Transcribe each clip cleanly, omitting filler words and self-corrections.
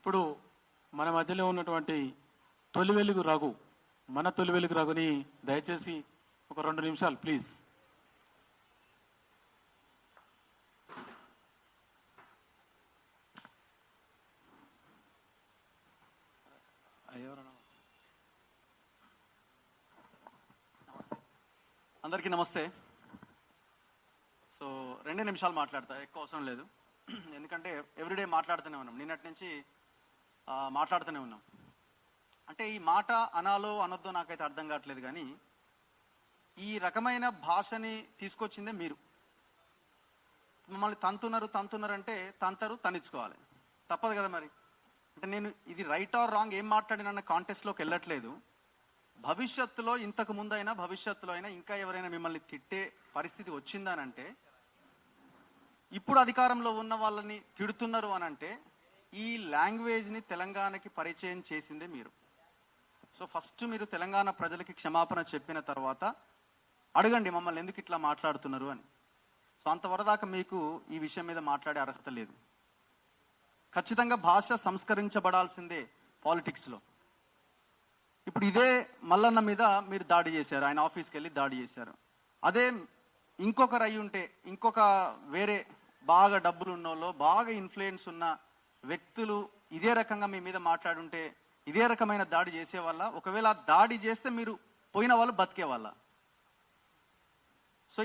ఇప్పుడు మన మధ్యలో ఉన్నటువంటి తొలి వెలుగు రఘు, మన తొలి వెలుగు రఘుని దయచేసి ఒక 2 నిమిషాలు ప్లీజ్. అందరికీ నమస్తే. సో 2 నిమిషాలు మాట్లాడతా, ఎక్కువ అవసరం లేదు. ఎందుకంటే ఎవ్రీడే మాట్లాడుతూనే ఉన్నాం, నిన్నటి నుంచి మాట్లాడుతూనే ఉన్నాం. అంటే ఈ మాట అనాలో అనొద్దో నాకైతే అర్థం కావట్లేదు, కానీ ఈ రకమైన భాషని తీసుకొచ్చిందే మీరు. మమ్మల్ని తంతున్నారు అంటే తనిచ్చుకోవాలి, తప్పదు కదా మరి. అంటే నేను ఇది రైట్ ఆర్ రాంగ్ ఏం మాట్లాడినన్న కాంటెస్ట్లోకి వెళ్ళట్లేదు. భవిష్యత్తులో ఇంతకు ముందైనా భవిష్యత్తులో అయినా ఇంకా ఎవరైనా మిమ్మల్ని తిట్టే పరిస్థితి వచ్చిందనంటే, ఇప్పుడు అధికారంలో ఉన్న వాళ్ళని తిడుతున్నారు అనంటే ఈ లాంగ్వేజ్ని తెలంగాణకి పరిచయం చేసిందే మీరు. సో ఫస్ట్ మీరు తెలంగాణ ప్రజలకి క్షమాపణ చెప్పిన తర్వాత అడగండి మమ్మల్ని ఎందుకు ఇట్లా మాట్లాడుతున్నారు అని. సో అంతవరదాకా మీకు ఈ విషయం మీద మాట్లాడే అర్హత లేదు. ఖచ్చితంగా భాష సంస్కరించబడాల్సిందే పాలిటిక్స్లో. ఇప్పుడు ఇదే మల్లన్న మీద మీరు దాడి చేశారు, ఆయన ఆఫీస్కి వెళ్ళి దాడి చేశారు. అదే ఇంకొకరు అయి ఉంటే, ఇంకొక వేరే బాగా డబ్బులు ఉన్నోళ్ళు, బాగా ఇన్ఫ్లుయెన్స్ ఉన్న వ్యక్తులు ఇదే రకంగా మీ మీద మాట్లాడుంటే ఇదే రకమైన దాడి చేసేవాళ్ళ? ఒకవేళ దాడి చేస్తే మీరు పోయిన వాళ్ళు బతికేవాళ్ళ? సో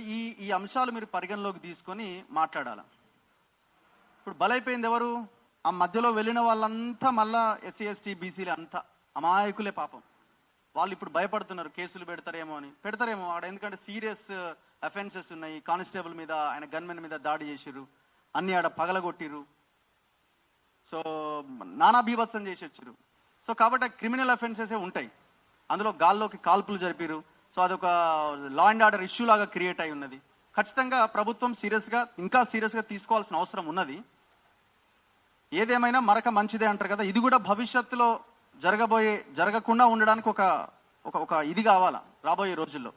ఈ అంశాలు మీరు పరిగణలోకి తీసుకొని మాట్లాడాల. ఇప్పుడు బలైపోయింది ఎవరు? ఆ మధ్యలో వెళ్ళిన వాళ్ళంతా మళ్ళా ఎస్సీ ఎస్టీ బీసీలు అంతా అమాయకులే పాపం. వాళ్ళు ఇప్పుడు భయపడుతున్నారు కేసులు పెడతారేమో అని. పెడతారేమో ఆడ, ఎందుకంటే సీరియస్ అఫెన్సెస్ ఉన్నాయి. కానిస్టేబుల్ మీద, ఆయన గన్మెన్ మీద దాడి చేసిర్రు, అన్ని ఆడ పగలగొట్టిర్రు. సో నానా బీభత్సం చేసి వచ్చారు. సో కాబట్టి క్రిమినల్ అఫెన్సెసే ఉంటాయి. అందులో గాల్లోకి కాల్పులు జరిపారు. సో అదొక లా అండ్ ఆర్డర్ ఇష్యూ లాగా క్రియేట్ అయి ఉన్నది. ఖచ్చితంగా ప్రభుత్వం ఇంకా సీరియస్గా తీసుకోవాల్సిన అవసరం ఉన్నది. ఏదేమైనా మరక మంచిదే అంటారు కదా, ఇది కూడా భవిష్యత్తులో జరగకుండా ఉండడానికి ఒక ఇది కావాలా రాబోయే రోజుల్లో.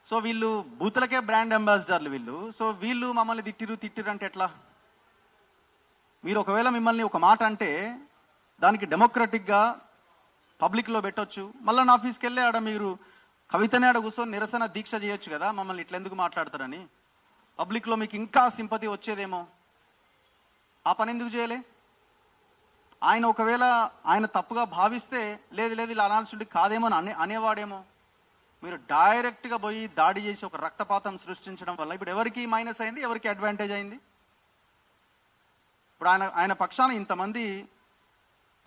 సో వీళ్ళు బూతులకే బ్రాండ్ అంబాసిడర్లు వీళ్ళు. సో వీళ్ళు మమ్మల్ని తిట్టిరు అంటే ఎట్లా? మీరు ఒకవేళ మిమ్మల్ని ఒక మాట అంటే దానికి డెమోక్రటిక్గా పబ్లిక్లో పెట్టొచ్చు. మళ్ళీ నా ఆఫీస్కి వెళ్ళి ఆడ మీరు కవితనే ఆడ కూర్చొని నిరసన దీక్ష చేయొచ్చు కదా, మమ్మల్ని ఇట్లా ఎందుకు మాట్లాడతారని. పబ్లిక్లో మీకు ఇంకా సింపతి వచ్చేదేమో. ఆ పని ఎందుకు చేయలే? ఆయన ఒకవేళ ఆయన తప్పుగా భావిస్తే లేదు ఇలా అనాల్సి కాదేమో అని అనేవాడేమో. మీరు డైరెక్ట్గా పోయి దాడి చేసి ఒక రక్తపాతం సృష్టించడం వల్ల ఇప్పుడు ఎవరికి మైనస్ అయింది, ఎవరికి అడ్వాంటేజ్ అయింది? ఇప్పుడు ఆయన పక్షాన ఇంతమంది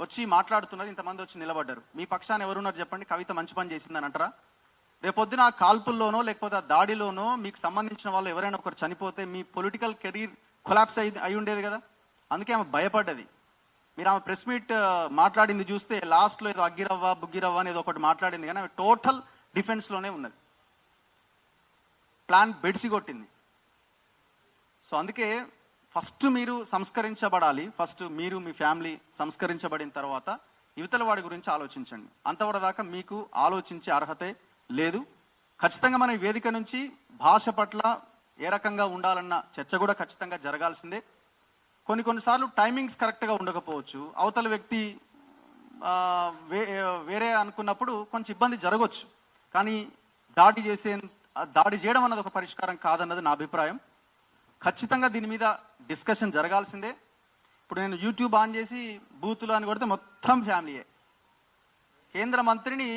వచ్చి మాట్లాడుతున్నారు, ఇంతమంది వచ్చి నిలబడ్డారు. మీ పక్షాన ఎవరున్నారు చెప్పండి? కవిత మంచి పని చేసిందని అంటారా? రేపొద్దున ఆ కాల్పుల్లోనో లేకపోతే ఆ దాడిలోనో మీకు సంబంధించిన వాళ్ళు ఎవరైనా ఒకరు చనిపోతే మీ పొలిటికల్ కెరీర్ కొలాప్స్ అయి ఉండేది కదా. అందుకే ఆమె భయపడ్డది. మీరు ఆమె ప్రెస్ మీట్ మాట్లాడింది చూస్తే లాస్ట్లో ఏదో అగ్గిరవ్వ బుగ్గిరవ్వ అనేది ఒకటి మాట్లాడింది, కానీ ఆమె టోటల్ డిఫెన్స్లోనే ఉన్నది. ప్లాన్ బెడిసి కొట్టింది. సో అందుకే ఫస్ట్ మీరు సంస్కరించబడాలి. ఫస్ట్ మీరు మీ ఫ్యామిలీ సంస్కరించబడిన తర్వాత యువతల వాడి గురించి ఆలోచించండి. అంతవరదాకా మీకు ఆలోచించే అర్హతే లేదు. ఖచ్చితంగా మన వేదిక నుంచి భాష పట్ల ఏ రకంగా ఉండాలన్న చర్చ కూడా ఖచ్చితంగా జరగాల్సిందే. కొన్నిసార్లు టైమింగ్స్ కరెక్ట్గా ఉండకపోవచ్చు. అవతల వ్యక్తి వేరే అనుకున్నప్పుడు కొంచెం ఇబ్బంది జరగవచ్చు. కానీ దాడి చేయడం అన్నది ఒక పరిష్కారం కాదన్నది నా అభిప్రాయం. ఖచ్చితంగా దీని మీద డిస్కషన్ జరగాల్సిందే. ఇప్పుడు నేను యూట్యూబ్ ఆన్ చేసి బూతులు అని కొడితే మొత్తం ఫ్యామిలీయే. కేంద్ర మంత్రిని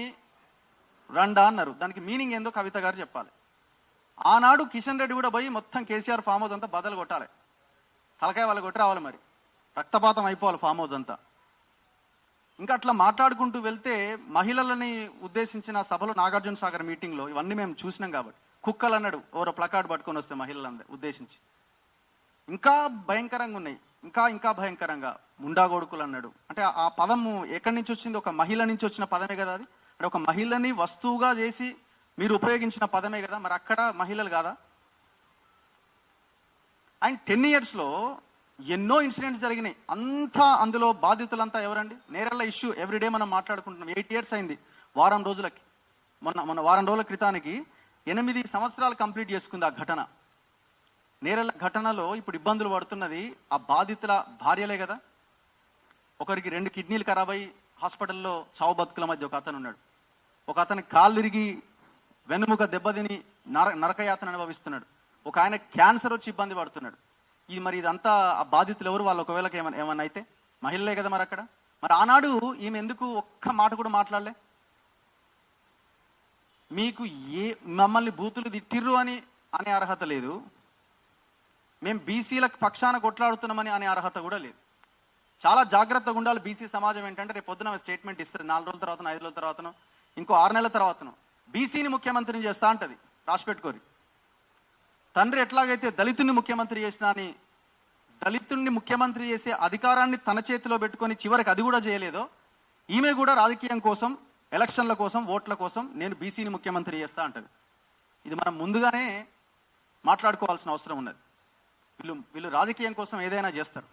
రండా అన్నారు, దానికి మీనింగ్ ఏందో కవిత గారు చెప్పాలి. ఆనాడు కిషన్ రెడ్డి కూడా పోయి మొత్తం కేసీఆర్ ఫామ్ హౌస్ అంతా బదలు కొట్టాలి, తలకాయ వాళ్ళు కొట్టి రావాలి, మరి రక్తపాతం అయిపోవాలి ఫామ్ హౌస్ అంతా. ఇంకా అట్లా మాట్లాడుకుంటూ వెళ్తే మహిళలని ఉద్దేశించిన సభలో నాగార్జున సాగర్ మీటింగ్లో ఇవన్నీ మేము చూసినాం కాబట్టి కుక్కలు అన్నాడు, ఎవరో ప్లకార్డ్ పట్టుకొని వస్తే మహిళలందరూ ఉద్దేశించి. ఇంకా భయంకరంగా ఉన్నాయి, ఇంకా భయంకరంగా ముండా కొడుకులు అన్నాడు. అంటే ఆ పదం ఎక్కడి నుంచి వచ్చింది? ఒక మహిళ నుంచి వచ్చిన పదమే కదా అది. అంటే ఒక మహిళని వస్తువుగా చేసి మీరు ఉపయోగించిన పదమే కదా, మరి అక్కడ మహిళలు కాదా? అండ్ 10 yearsలో ఎన్నో ఇన్సిడెంట్స్ జరిగినాయి. అందులో బాధితులంతా ఎవరండి? నేరళ్ళ ఇష్యూ ఎవ్రీడే మనం మాట్లాడుకుంటున్నాం. 8 years అయింది వారం రోజులకి. మొన్న వారం రోజుల క్రితానికి 8 సంవత్సరాలు కంప్లీట్ చేసుకుంది ఆ ఘటన. నేరల ఘటనలో ఇప్పుడు ఇబ్బందులు పడుతున్నది ఆ బాధితుల భార్యలే కదా. ఒకరికి 2 కిడ్నీలు ఖరాబ్ అయి హాస్పిటల్లో చావు బతుకుల మధ్య ఒక అతను ఉన్నాడు. ఒక అతని కాళ్ళు ఇరిగి వెన్నుముక దెబ్బతిని నరకయాతన అనుభవిస్తున్నాడు. ఒక ఆయన క్యాన్సర్ వచ్చి ఇబ్బంది పడుతున్నాడు. ఇదంతా ఆ బాధితులు ఎవరు? వాళ్ళు ఒకవేళ ఏమన్నా అయితే మహిళలే కదా మరి అక్కడ. మరి ఆనాడు ఈమె ఎందుకు ఒక్క మాట కూడా మాట్లాడలే? మీకు మమ్మల్ని బూతులు తిట్టిర్రు అనే అర్హత లేదు, మేము బీసీలకు పక్షాన కొట్లాడుతున్నామని అనే అర్హత కూడా లేదు. చాలా జాగ్రత్తగా ఉండాలి బీసీ సమాజం. ఏంటంటే రేపు పొద్దున స్టేట్మెంట్ ఇస్తారు 4 రోజుల తర్వాత, 5 రోజుల తర్వాతనో, ఇంకో 6 నెలల తర్వాతనో బీసీని ముఖ్యమంత్రిని చేస్తా అంటది. రాసిపెట్టుకోరి. తండ్రి ఎట్లాగైతే దళితుడిని ముఖ్యమంత్రి చేసినా అని దళితుడిని ముఖ్యమంత్రి చేసే అధికారాన్ని తన చేతిలో పెట్టుకొని చివరికి అది కూడా చేయలేదో, ఈమె కూడా రాజకీయం కోసం, ఎలక్షన్ల కోసం, ఓట్ల కోసం నేను బీసీని ముఖ్యమంత్రి చేస్తా అంటది. ఇది మనం ముందుగానే మాట్లాడుకోవాల్సిన అవసరం ఉన్నది. వీళ్ళు రాజకీయం కోసం ఏదైనా చేస్తారు.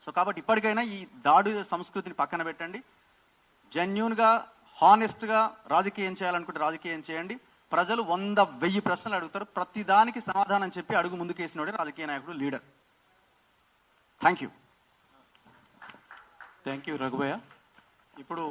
సో కాబట్టి ఇప్పటికైనా ఈ దాడి సంస్కృతిని పక్కన పెట్టండి. జెన్యూన్గా, హానెస్ట్గా రాజకీయం చేయాలనుకుంటే రాజకీయం చేయండి. ప్రజలు 100,000 ప్రశ్నలు అడుగుతారు. ప్రతి దానికి సమాధానం చెప్పి అడుగు ముందుకేసినోడే రాజకీయ నాయకుడు, లీడర్. Thank you రఘుభయ్య. ఇప్పుడు